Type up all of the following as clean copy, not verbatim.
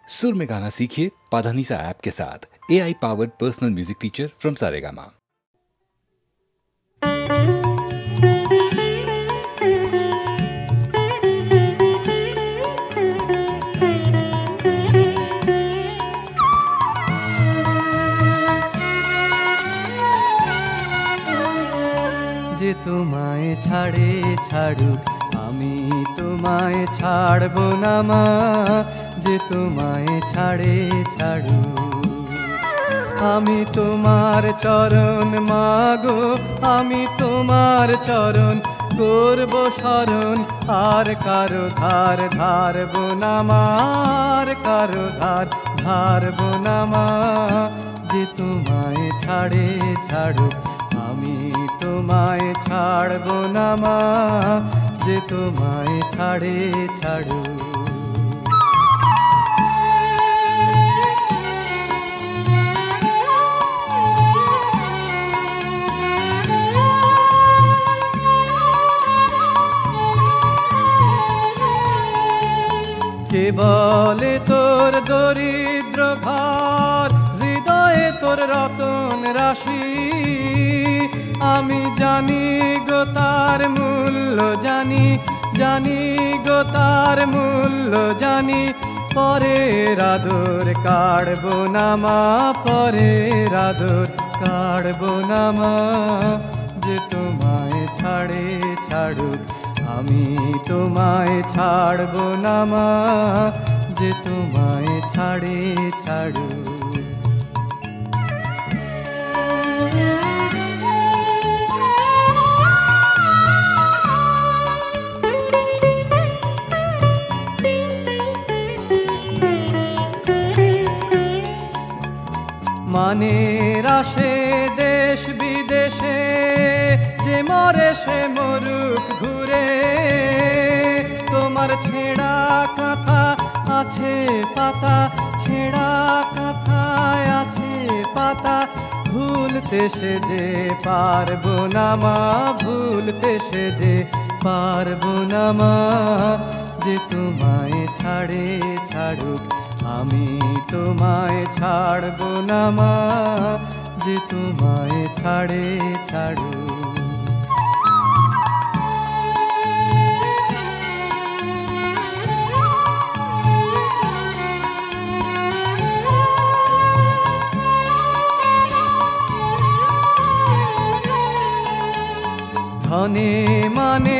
सुर में गाना सीखिए पाधानीसा ऐप के साथ। AI powered personal music teacher from Saregama. যে তোমায় ছাড়ে ছাড়ুক আমি তোমায় ছাড়বো না মা, যে তোমায় ছাড়ে ছাড়ুক। আমি তোমার চরণ মাগো, আমি তোমার চরণ করব শরণ, আর কারো ধার ধারবো না মা, আর কারো ধার ধারবো না মা। যে তোমায় ছাড়ে ছাড়ুক আমি তোমায় ছাড়বো না মা, যে তোমায় ছাড়ে ছাড়ুক। কে বলে তোর দরিদ্র ঘর, হৃদয়ে তোর রতন রাশি। আমি জানি গো তার মূল্য জানি, জানি গো তার মূল্য জানি। পরের আদর কাড়বো না মা, পরের আদর কাড়বো না মা। যে তোমায় ছাড়ে ছাড়ুক আমি তোমায় ছাড়বো না মা, যে তোমায় ছাড়ে ছাড়ুক। মানের আসে দেশ বিদেশে, যে মরে সে মরুক ঘুরে। তোমার ছেঁড়া কাঁথা আছে পাতা, ছেঁড়া কাঁথায় আছে পাতা। ভুলতে সে যে পারবো না মা, ভুলতে সে যে পারবো না মা। যে তোমায় ছাড়ে ছাড়ুক আমি তোমায় ছাড়বো না মা, যে তোমায় ছাড়ে ছাড়ুক। ধনে মানে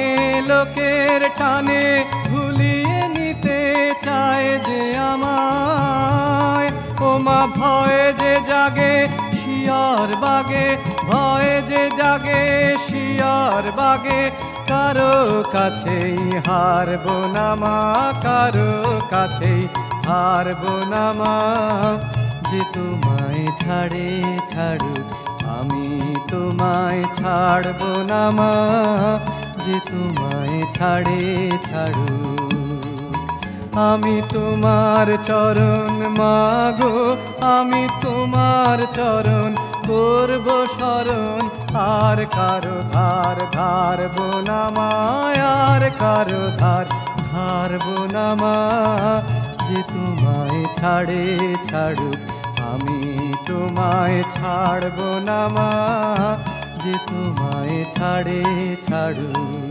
লোকের টানে ভুলিয়ে নিতে চায় যে আমায়। ও মা ভয়ে যে জাগে শিয়ার বাগে, ভয়ে যে জাগে শিয়ার বাগে। কারো কাছেই হারবো না মা, কারো কাছেই হারবো না মা। যে তোমায় ছাড়ে ছাড়ুক আমি তোমায় ছাড়বো না মা, যে তোমায় ছাড়ে ছাড়ুক। আমি তোমার চরণ মাগো, আমি তোমার চরণ করব শরণ, আর কারো ধার ধারবো না মা, আর কারো ধার ধারবো না মা। যে তোমায় ছাড়ে ছাড়ুক আমি তোমায় ছাড়বো না মা, যে তোমায় ছাড়ে ছাড়ুক।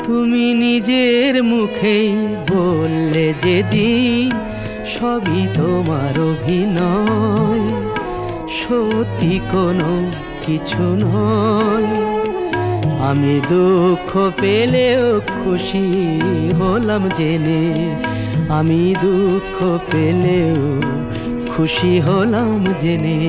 তুমি নিজের মুখেই বললে যেদিন সবই তোমার অভিনয়, সত্যি কোনো কিছু নয়। আমি দুঃখ পেলেও খুশি হলাম জেনে, আমি দুঃখ পেলেও খুশি হলাম জেনে।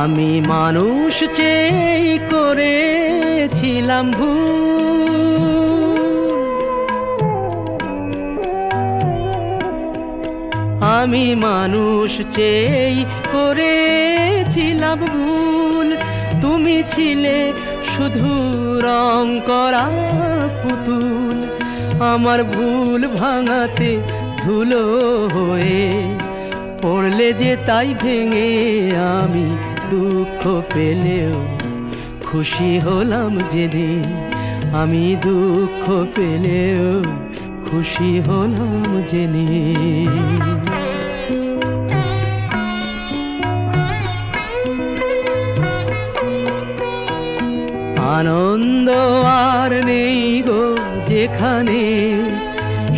আমি মানুষ চেয়ে করেছিলাম ভুল, আমি মানুষ চেয়ে করেছিলাম ভুল। তুমি ছিলে শুধু রং করা পুতুল, আমার ভুল ভাঙাতে ধুলো হয়ে পড়লে যে তাই ভেঙে আমি দুঃখ পেলেও খুশি হলাম যেদিন, আমি দুঃখ পেলেও খুশি হলাম যেদিন। আনন্দ আর নেই গো যেখানে,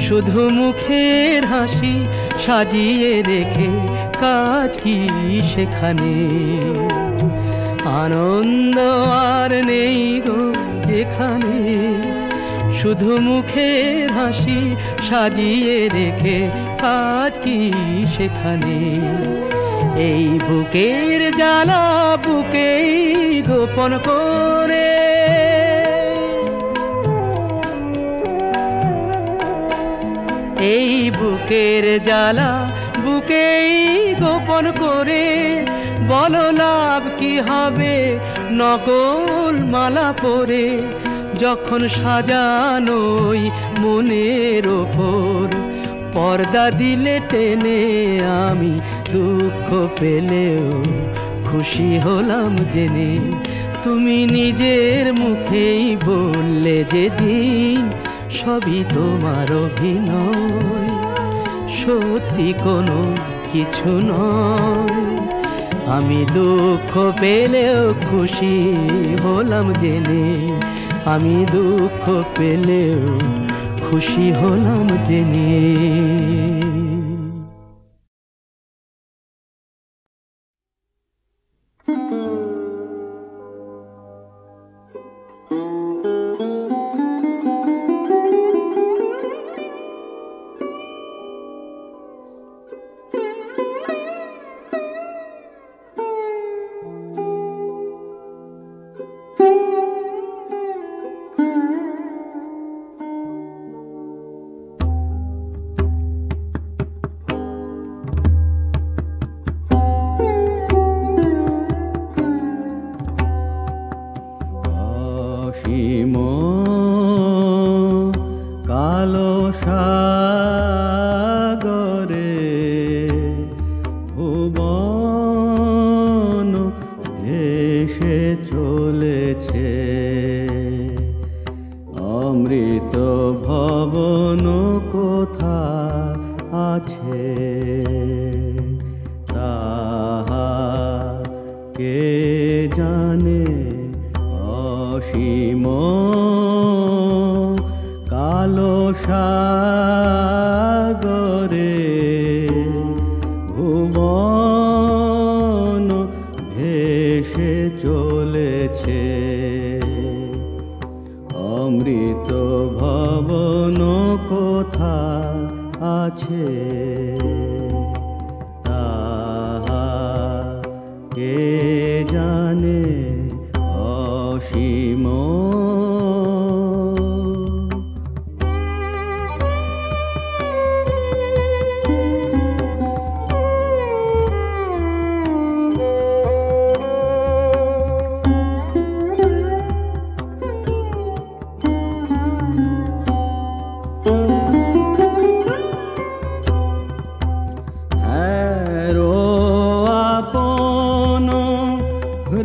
শুধু মুখের হাসি সাজিয়ে রেখে কাজ কি সেখানে। আনন্দ আর নেই গো যেখানে, শুধু মুখের হাসি সাজিয়ে রেখে কাজ কি সেখানে। এই বুকের জ্বালা বুকেই গোপন করে, এই বুকের জ্বালা বুকেই গোপন করে, বলো লাভ কি হবে নকল মালা পরে, যখন সাজানোই মনের ওপর পর্দা দিলে টেনে আমি দুঃখ পেলেও খুশি হলাম জেনে। তুমি নিজের মুখেই বললে যেদিন সবই তোমার অভিনয়, সত্যি কোনো কিছু নয়। আমি দুঃখ পেলেও খুশি হলাম জেনে, আমি দুঃখ পেলেও খুশি হলাম জেনে।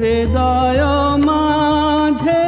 হৃদয় মাঝে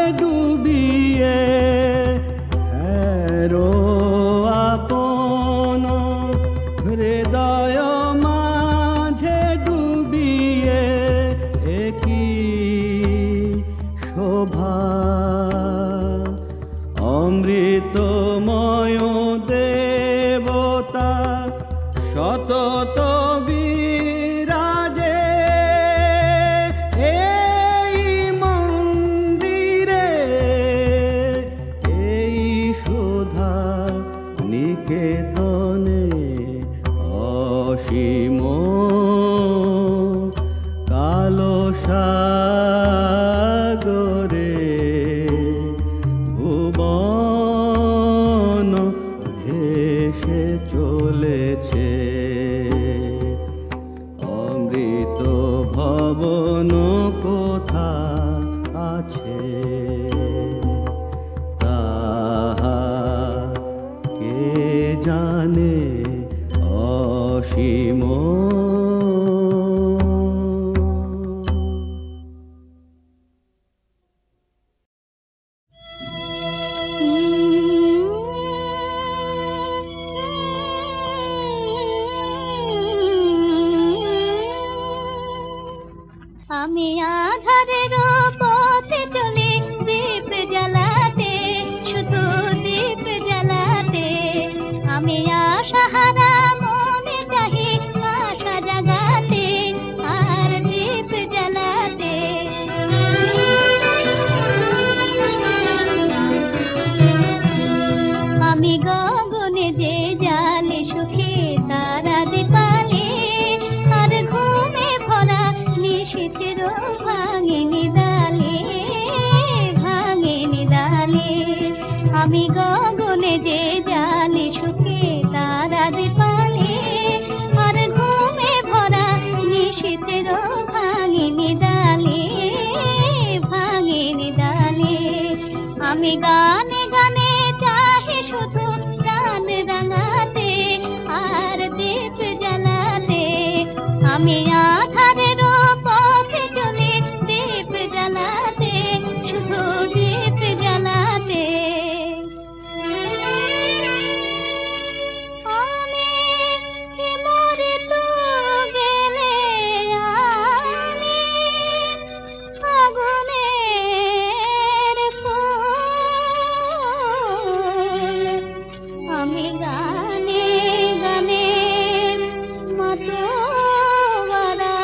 আছে, তাহা কে জানে অসীম। আমি আধারের পথে চলি দীপ জ্বালাতে, শুধু দীপ জ্বালাতে। আমি আশাহারা মনে চাহি আশা জাগাতে, আর দীপ জ্বালাতে। আমি গগনে যে জালে সুখে তারা দীপালে, আর ঘুমে ভরা নিশীথের ভাঙিনি ডালে, ভাঙিনি ডালে। আমি গগনে যে জালে সুখে তারা দীপালে, আর ঘুমে ভরা নিশীথের ভাঙিনি ডালে, ভাঙিনি ডালে। আমি গানে গানে চাহি শুধু প্রাণ রাঙাতে, আর দীপ জ্বালাতে। আমি আধারের পথে চলি দীপ জ্বালাতে, শুধু দীপ জ্বালাতে। আমি মরিত গেলে আমি আগুনের ফুল, আমি গানে গানে মাতোয়ারা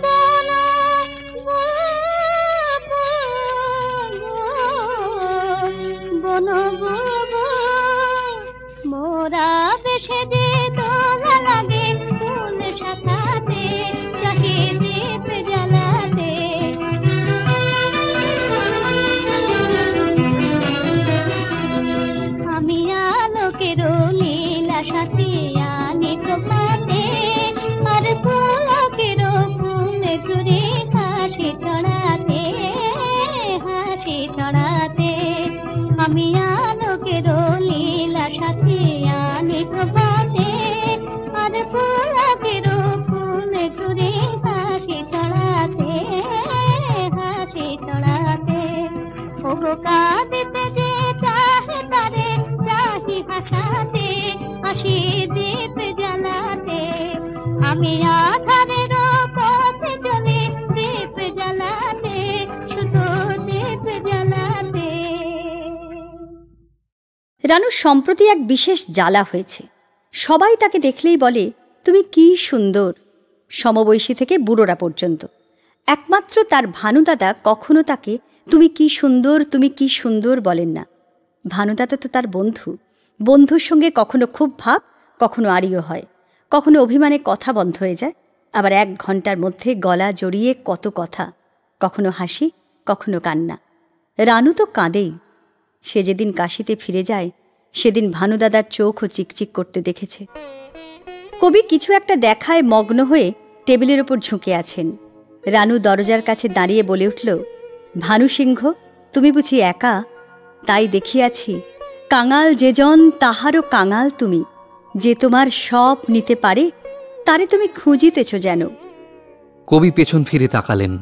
বন বন মোরা বেশে যে তোলা লাগে ফুল শাখাতে, চাহি দীপ জ্বালাতে। আমি আলোকের লীলা সাথে আনি প্রভাতে, আর পুলকের ফুলে ঝুরে হাসি ছড়াতে, হাসি ছড়াতে। আমি আলোকের লীলা সাথে আনি প্রভাতে, আর পুলকের ফুলে ঝুরে হাসি ছড়াতে, হাসি ছড়াতে। ওগো কাঁদিতে যে চাহে তারে চাহি হাসাতে, আসি দীপ জ্বালাতে। আমি আধারের পথে চলি দীপ জ্বালাতে, শুধু দীপ জ্বালাতে। রানুর সম্প্রতি এক বিশেষ জ্বালা হয়েছে। সবাই তাকে দেখলেই বলে, তুমি কি সুন্দর, সমবয়সী থেকে বুড়োরা পর্যন্ত। একমাত্র তার ভানুদাদা কখনো তাকে তুমি কি সুন্দর, তুমি কি সুন্দর বলেন না। ভানুদাদা তো তার বন্ধু, বন্ধুর সঙ্গে কখনো খুব ভাব, কখনো আড়িও হয়, কখনো অভিমানে কথা বন্ধ হয়ে যায়, আবার 1 ঘন্টার মধ্যে গলা জড়িয়ে কত কথা, কখনো হাসি, কখনো কান্না। রানু তো কাঁদেই। সে যেদিন কাশিতে ফিরে যায় সেদিন ভানুদাদার চোখও চিকচিক করতে দেখেছে। কবি কিছু একটা দেখায় মগ্ন হয়ে টেবিলের ওপর ঝুঁকে আছেন। রানু দরজার কাছে দাঁড়িয়ে বলে উঠল, ভানু সিংহ, তুমি বুঝি একা? তাই দেখিয়াছি কাঙাল যেজন তাহারও কাঙাল তুমি, যে তোমার সব নিতে পারে তারে তুমি খুঁজিতেছ যেন। কবি পেছন ফিরে তাকালেন,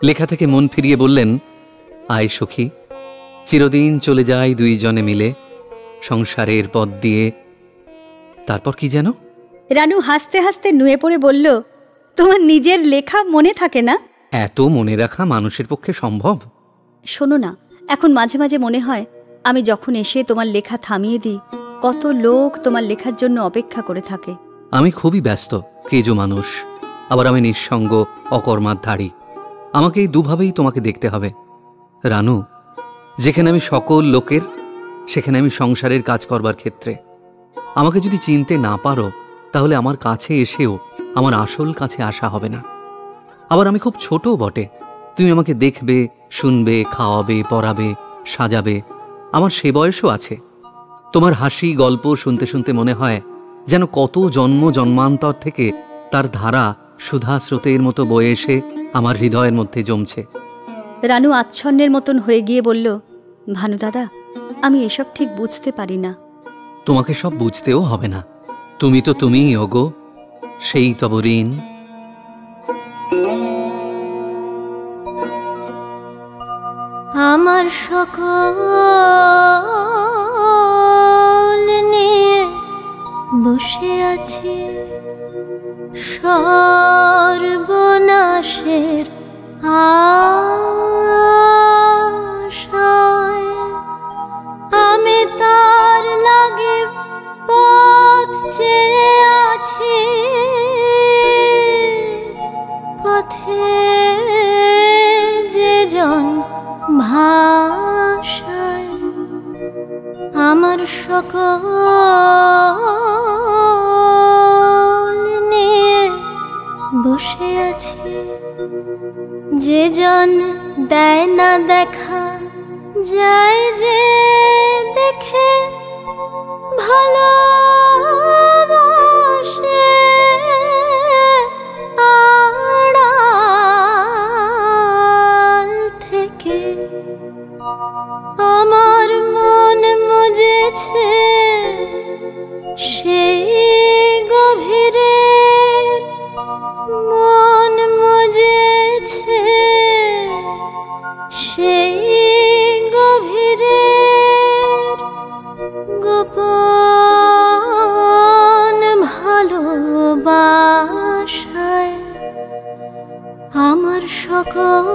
লেখা থেকে মন ফিরিয়ে বললেন, আয় সখী, চিরদিন চলে যায় 2 জনে মিলে সংসারের পথ দিয়ে। তারপর কি যেন? রানু হাসতে হাসতে নুয়ে পড়ে বলল, তোমার নিজের লেখা মনে থাকে না? এত মনে রাখা মানুষের পক্ষে সম্ভব? শোনো না, এখন মাঝে মাঝে মনে হয় আমি যখন এসে তোমার লেখা থামিয়ে দিই, কত লোক তোমার লেখার জন্য অপেক্ষা করে থাকে। আমি খুবই ব্যস্ত, কেজো মানুষ, আবার আমি নিঃসঙ্গ, অকর্মার ধারী। আমাকে এই দুভাবেই তোমাকে দেখতে হবে। রানু, যেখানে আমি সকল লোকের, সেখানে আমি সংসারের কাজ করবার ক্ষেত্রে। আমাকে যদি চিনতে না পারো, তাহলে আমার কাছে এসেও আমার আসল কাছে আসা হবে না। আবার আমি খুব ছোটও বটে। তুমি আমাকে দেখবে, শুনবে, খাওয়াবে, পড়াবে, সাজাবে। আমার সে বয়সও আছে। তোমার হাসি গল্প শুনতে শুনতে মনে হয় যেন কত জন্ম জন্মান্তর থেকে তার ধারা সুধা স্রোতের মতো বয়ে এসে আমার হৃদয়ের মধ্যে জমছে। রানু আচ্ছন্নের মতন হয়ে গিয়ে বলল, ভানু দাদা, আমি এসব ঠিক বুঝতে পারি না। তোমাকে সব বুঝতেও হবে না, তুমি তো তুমিই ওগো, সেই তব ঋণ। আমার সকল নিয়ে বসে আছি সর্বনাশের আশায়, আমি তার লাগে পথ চেয়ে আছি, পথে যে জন ভাষায় আমার সকল নিয়ে বসে আছি, যে জন দেয় না দেখা, যায় যে দেখে ভালোবাসে আড়াল থেকে, আমার মন মজেছে সেই গভীরে, মন মজেছে সেই গভীরে গোপন ভালোবাসায় আমার সকল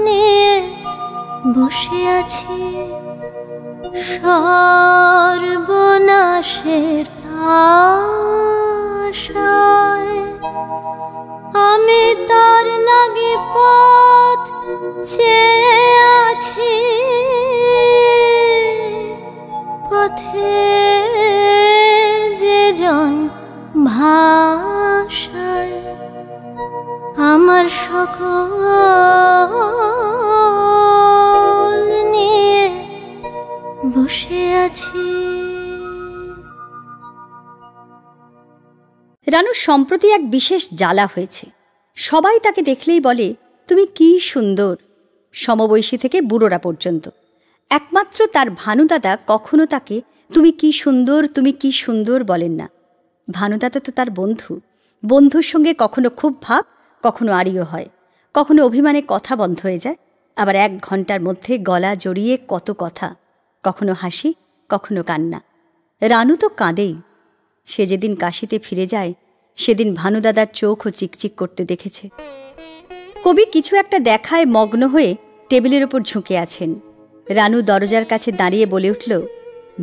নিয়ে বসে আছি সর্বনাশের আশায়, আমি তার লাগে পথ চেয়ে আছি, পথে যে জন ভাষায় আমার সকল নিয়ে বসে আছি। রানুর সম্প্রতি এক বিশেষ জ্বালা হয়েছে। সবাই তাকে দেখলেই বলে, তুমি কি সুন্দর, সমবয়সী থেকে বুড়োরা পর্যন্ত। একমাত্র তার ভানুদাদা কখনো তাকে তুমি কি সুন্দর, তুমি কি সুন্দর বলেন না। ভানুদাদা তো তার বন্ধু, বন্ধুর সঙ্গে কখনো খুব ভাব, কখনো আড়িও হয়, কখনো অভিমানে কথা বন্ধ হয়ে যায়, আবার 1 ঘন্টার মধ্যে গলা জড়িয়ে কত কথা, কখনো হাসি, কখনো কান্না। রানু তো কাঁদেই। সে যেদিন কাশিতে ফিরে যায় সেদিন ভানুদাদার চোখও চিকচিক করতে দেখেছে। কবি কিছু একটা দেখায় মগ্ন হয়ে টেবিলের ওপর ঝুঁকে আছেন। রানু দরজার কাছে দাঁড়িয়ে বলে উঠল,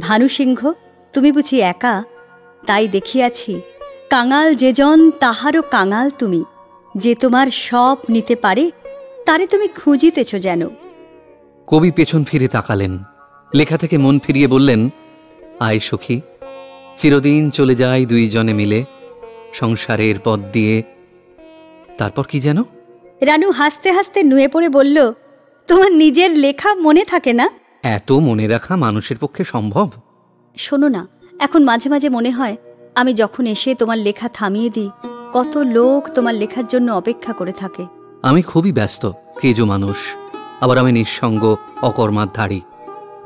ভানু সিংহ, তুমি বুঝি একা? তাই দেখিয়াছি কাঙাল যেজন তাহারও কাঙাল তুমি, যে তোমার সব নিতে পারে তারে তুমি খুঁজিতেছ যেন। কবি পেছন ফিরে তাকালেন, লেখা থেকে মন ফিরিয়ে বললেন, আয় সখী, চিরদিন চলে যায় 2 জনে মিলে সংসারের পথ দিয়ে। তারপর কি যেন? রানু হাসতে হাসতে নুয়ে পড়ে বলল, তোমার নিজের লেখা মনে থাকে না? এত মনে রাখা মানুষের পক্ষে সম্ভব? শোনো না, এখন মাঝে মাঝে মনে হয় আমি যখন এসে তোমার লেখা থামিয়ে দিই, কত লোক তোমার লেখার জন্য অপেক্ষা করে থাকে। আমি খুবই ব্যস্ত, কেজো মানুষ, আবার আমি নিঃসঙ্গ, অকর্মার ধাড়ি।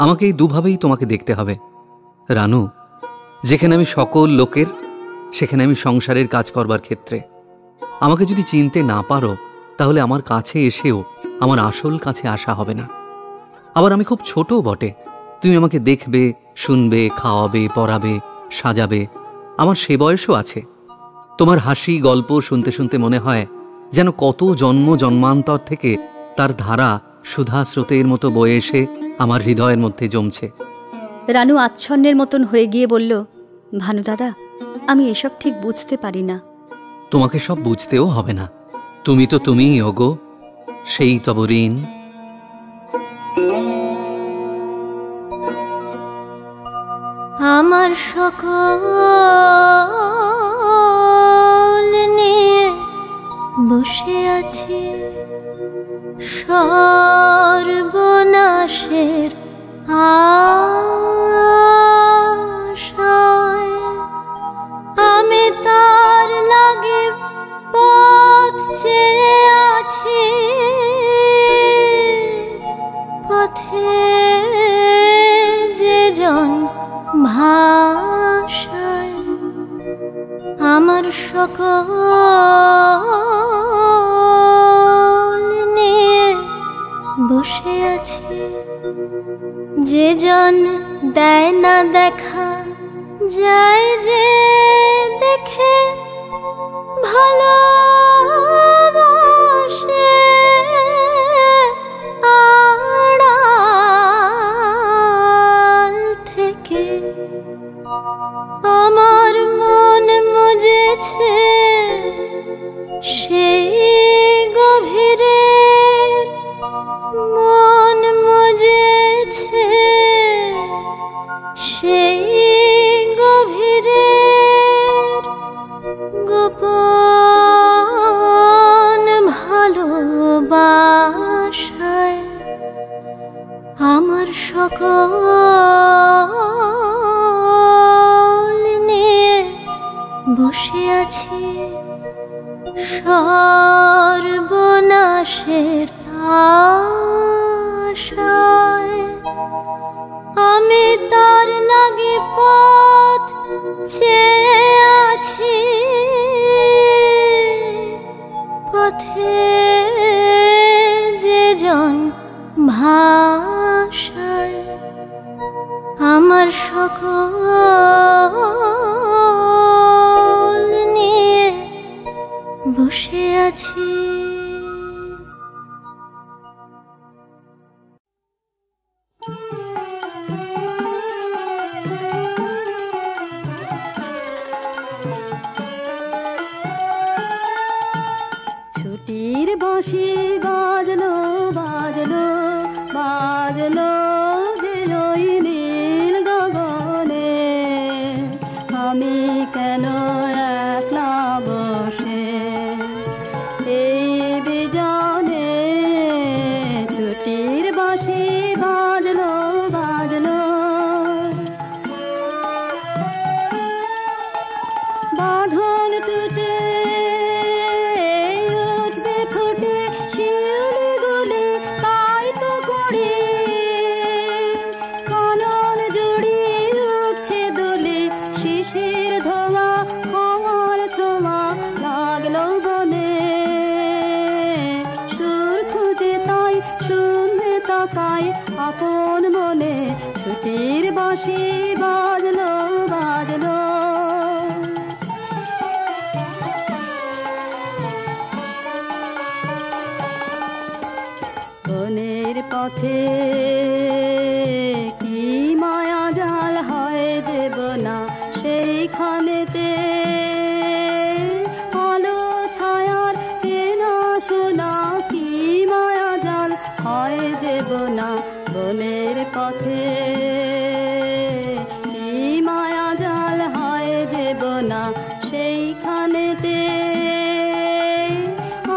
আমাকে এই দুভাবেই তোমাকে দেখতে হবে। রানু, যেখানে আমি সকল লোকের, সেখানে আমি সংসারের কাজ করবার ক্ষেত্রে। আমাকে যদি চিনতে না পারো, তাহলে আমার কাছে এসেও আমার আসল কাছে আসা হবে না। আবার আমি খুব ছোটও বটে, তুমি আমাকে দেখবে, শুনবে, খাওয়াবে, পড়াবে, সাজাবে, আমার সে বয়সও আছে। তোমার হাসি গল্প শুনতে শুনতে মনে হয় যেন কত জন্ম জন্মান্তর থেকে তার ধারা সুধা স্রোতের মতো বয়ে এসে আমার হৃদয়ের মধ্যে জমছে। রানু আচ্ছন্নের মতন হয়ে গিয়ে বলল, ভানু দাদা, আমি এসব ঠিক বুঝতে পারি না। তোমাকে সব বুঝতেও হবে না, তুমি তো তুমিই ওগো, সেই তব ঋণ। আমার সকল নিয়ে বসে আছি সর্বনাশের আশায়, আমি তার লাগে পথ চেয়ে যে জন দেয় না দেখা, যায় যে দেখে ভালোবাসে আড়াল থেকে। আমার মন মজেছে সেই গভীরে, মন মজেছে সেই গভীরে গোপন ভালোবাসায় আমার সকল নিয়ে বসে আছি সর্বনাশের আশায়। আমি তার লাগি পথ চেয়ে আছি, পথে যে জন ভাষায় আমার সকল নিয়ে বসে আছি। ছুটির বাঁশি বাজলো বাজলো বাজলো যে ওই নীল গগনে, আমি কেন একলা বসে এই বিজনে। ছুটির বাঁশি বাজলো বাজলো বাঁধন টুটে উঠবে ফুটে শিউলি গুলি, তাই তো করি কানন জুড়ি উঠছে দুলি। শিশির ধোয়া আমার ছোঁয়া লাগলো বনে, সুর খুঁজে তাই শুনতে তাকাই আপন মনে। ছুটির বাঁশি বাজলো বাজলো বনের পথে কি মায়া জাল হয় দেব না সেইখানেতে। আলো ছায়ার চেনা শোনা কি মায়া জাল হয় দেব না বনের পথে, কি মায়া জাল হয় দেব না সেইখানেতে।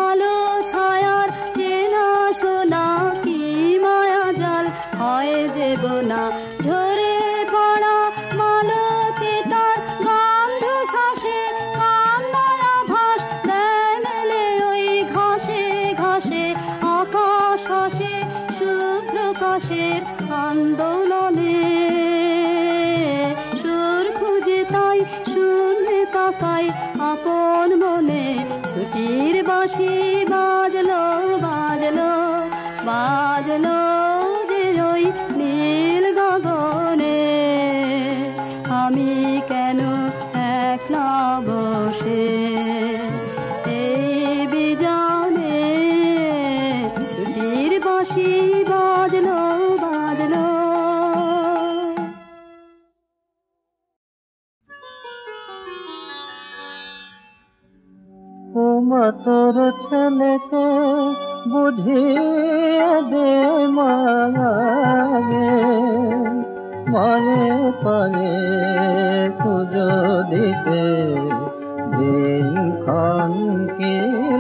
আলো ছায়ার চেনা শোনা কি মায়া জাল হয় দেব না। ঝরে পড়া মালতী তার গন্ধ শ্বাসে কান্নার আভাস দেয় মেলে ওই ঘাসে ঘাসে। আকাশ হাসে সুপ্রকাশের আন্দোলনে, সুর খুঁজে তাই শুনতে তাকাই আপন মনে। ছুটির বাঁশি বাজলো বাজলো বাজলো যে ওই নীল গগনে, আমি কেন একলা বসে এই বিজনে। ছুটির বাঁশি বাজলো বাজলো ওমা তোর ছেলেকে বুঝিয়ে দে মাগে, মানে পারে পুজো দিতে দিনক্ষণ কি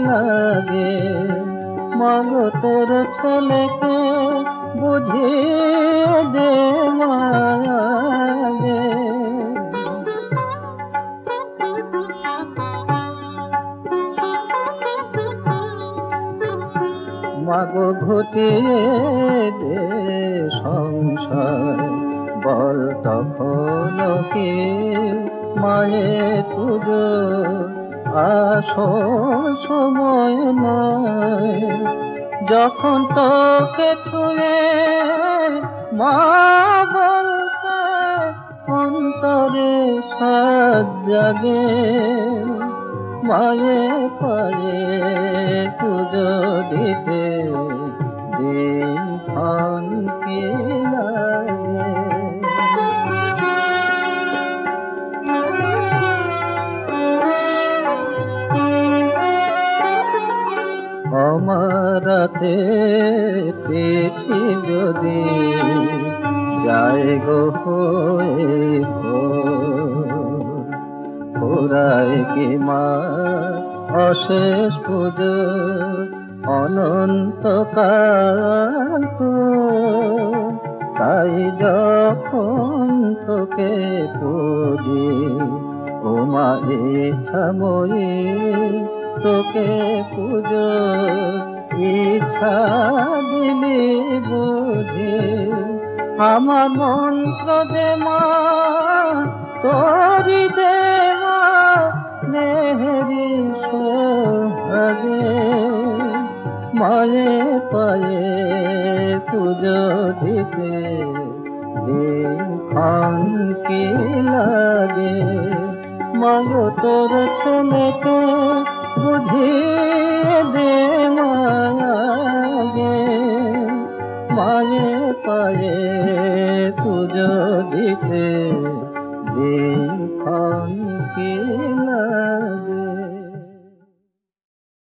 লাগে। মাগো তোর ছেলেকে বুঝিয়ে দে মাগে। মাগো ঘটিয়ে দে সংসার, বল তখন কি মায়ের পুজো আসল সময় নয়। যখন তোকে ছুঁয়ে মা বলতে অন্তরে সাজ জাগে, মায়ে পায়ে পুজো দিতে দিন ক্ষণ কি লাগে। আমারাতে পিঠি যদি যায় গো হয়ে পুরায় কি মা অশেষ পুজো অনন্তকাল তো, তাই যখন তোকে পুজি ও মা ইচ্ছা মই তোকে পুজো ইচ্ছা দিলি বুঝি, আমার মন্ত্র দে মা তোরি দেওয়া স্নেহেরি সোহাগে, মায়ে পায়ে পুজো দিতে দিন কি লাগে। মাগো তোর ছেলেকে বুঝি